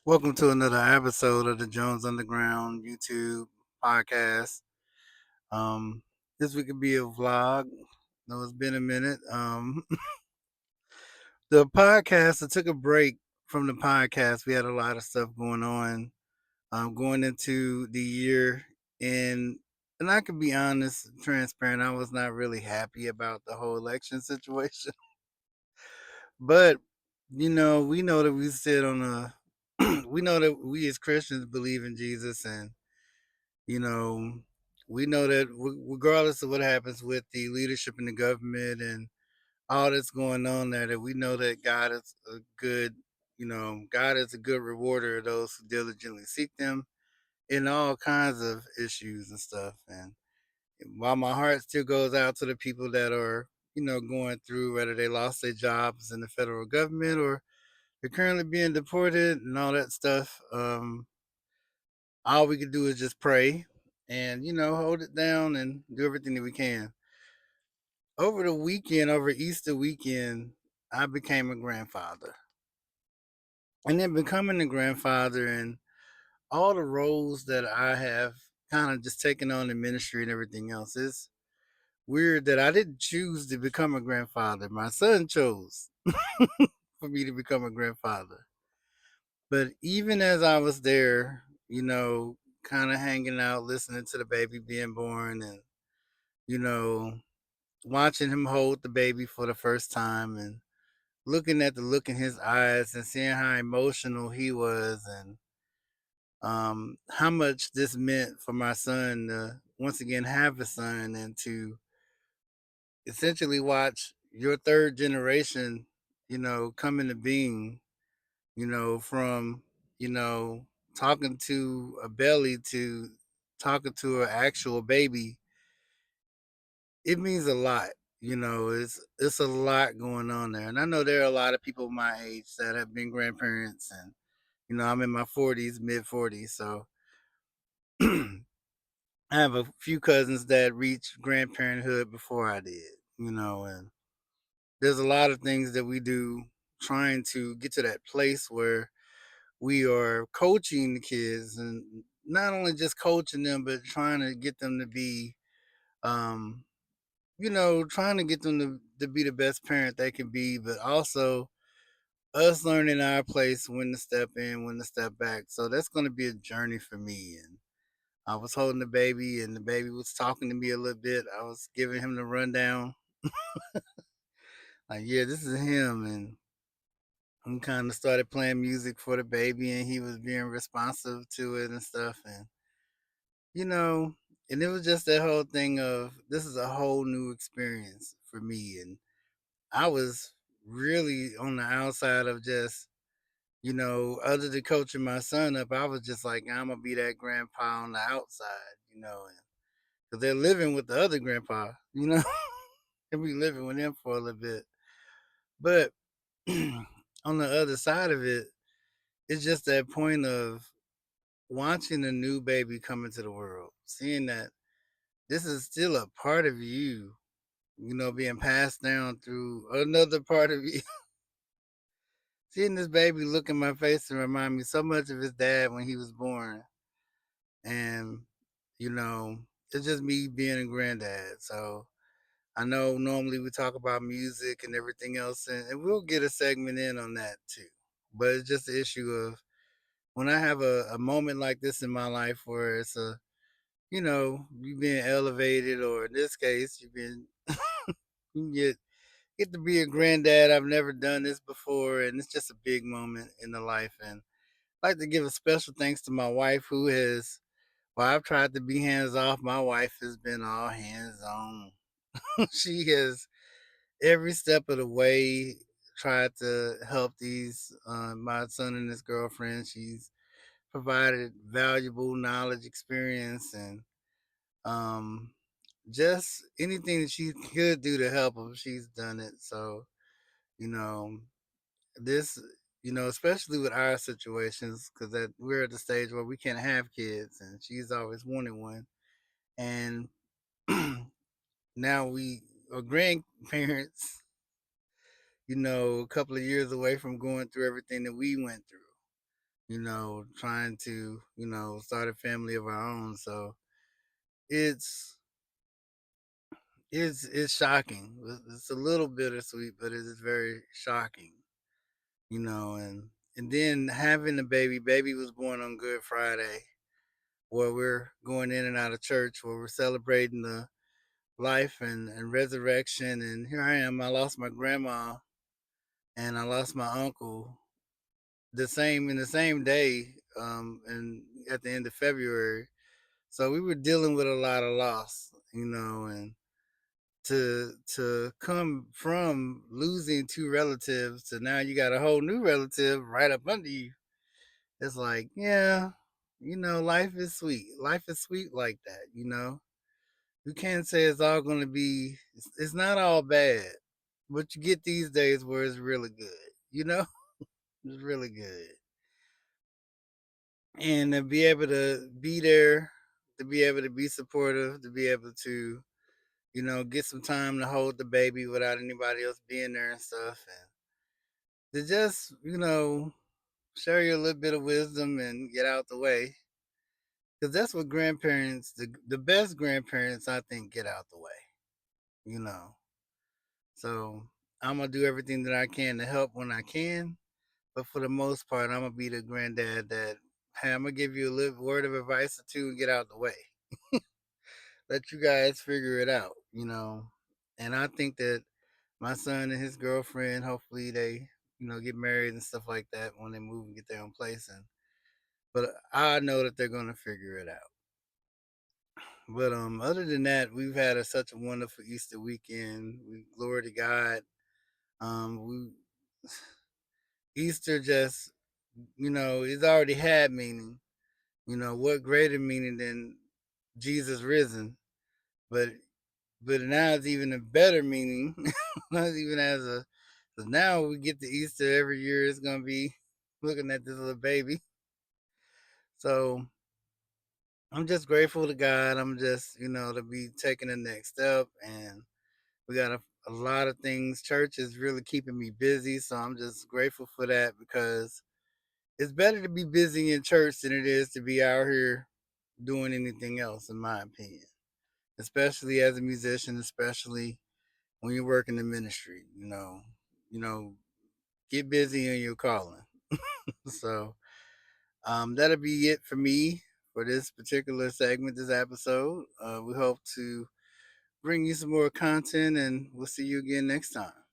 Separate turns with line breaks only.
Welcome to another episode of the Jones Underground YouTube podcast. Um, this week could be a vlog. No, it's been a minute. The podcast, I took a break from the podcast. We had a lot of stuff going on, going into the year, and and I could be honest, transparent. I was not really happy about the whole election situation, but we know that we sit on a, we know that we as Christians believe in Jesus and you know, we know that regardless of what happens with the leadership in the government and all that's going on there, that we know that God is a good, God is a good rewarder of those who diligently seek them in all kinds of issues and stuff. And while my heart still goes out to the people that are, going through whether they lost their jobs in the federal government or they're currently being deported and all that stuff, all we can do is just pray and hold it down and do everything that we can. Over the weekend, over Easter weekend, I became a grandfather. And then becoming a grandfather and all the roles that I have kind of just taken on in ministry and everything else, it's weird that I didn't choose to become a grandfather. My son chose for me to become a grandfather. But even as I was there, kind of hanging out, listening to the baby being born and, you know, watching him hold the baby for the first time and looking at the look in his eyes and seeing how emotional he was and how much this meant for my son to once again have a son and to essentially watch your third generation, come into being, from, you know, talking to a belly to talking to an actual baby. It means a lot. It's a lot going on there. And I know there are a lot of people my age that have been grandparents and I'm in my 40s, mid 40s, so I have a few cousins that reached grandparenthood before I did, and there's a lot of things that we do trying to get to that place where we are coaching the kids and not only just coaching them but trying to get them to be um trying to get them to be the best parent they can be, but also us learning our place, when to step in, when to step back. So that's going to be a journey for me. And I was holding the baby, and the baby was talking to me a little bit. I was giving him the rundown, like, yeah, this is him. And I kind of started playing music for the baby, and he was being responsive to it and stuff. And, you know, and it was just that whole thing of this is a whole new experience for me. And I was really on the outside of just, other than coaching my son up, I was just like, I'm gonna be that grandpa on the outside, because they're living with the other grandpa, and we living with him for a little bit. But on the other side of it, it's just that point of watching a new baby come into the world, seeing that this is still a part of you, being passed down through another part of you. Seeing this baby look in my face and remind me so much of his dad when he was born. And, you know, it's just me being a granddad. So I know normally we talk about music and everything else, and we'll get a segment in on that too. But it's just the issue of when I have a moment like this in my life where it's you being elevated, or in this case, you've been, you get to be a granddad. I've never done this before, and it's just a big moment in the life. And I'd like to give a special thanks to my wife who has, well, I've tried to be hands off. My wife has been all hands on. She has every step of the way tried to help these my son and his girlfriend. She's provided valuable knowledge, experience, and um, just anything that she could do to help them. She's done it. So you know this, especially with our situations, because that we're at the stage where we can't have kids, and she's always wanted one, and now we are grandparents, a couple of years away from going through everything that we went through. trying to, start a family of our own. So it's it's shocking. It's a little bittersweet, but it is very shocking, and then having the baby was born on Good Friday, where we're going in and out of church, where we're celebrating the life and resurrection. And here I am. I lost my grandma and I lost my uncle the same day, and at the end of February. So we were dealing with a lot of loss, and to come from losing two relatives to now you got a whole new relative right up under you. It's like, yeah, life is sweet. Life is sweet like that, You can't say it's all going to be, it's not all bad, but you get these days where it's really good, you know? It's really good. And to be able to be there, to be able to be supportive, to be able to, get some time to hold the baby without anybody else being there and stuff. And to just, share your little bit of wisdom and get out the way. Because that's what grandparents, the best grandparents, I think, get out the way, you know. So I'm going to do everything that I can to help when I can. But for the most part, I'm going to be the granddad that, hey, I'm going to give you a little word of advice or two and get out the way. Let you guys figure it out, And I think that my son and his girlfriend, hopefully they, get married and stuff like that when they move and get their own place. But I know that they're gonna figure it out. But other than that, we've had such a wonderful Easter weekend. We glory to God. We Easter just, it's already had meaning. What greater meaning than Jesus risen? But now it's even a better meaning. Not even as a, so now we get to Easter every year. It's gonna be looking at this little baby. So I'm just grateful to God. I'm just, to be taking the next step. And we got a lot of things. Church is really keeping me busy. So I'm just grateful for that because it's better to be busy in church than it is to be out here doing anything else, in my opinion. Especially as a musician, especially when you work in the ministry, you know, get busy in your calling. So that'll be it for me for this particular segment, this episode. We hope to bring you some more content, and we'll see you again next time.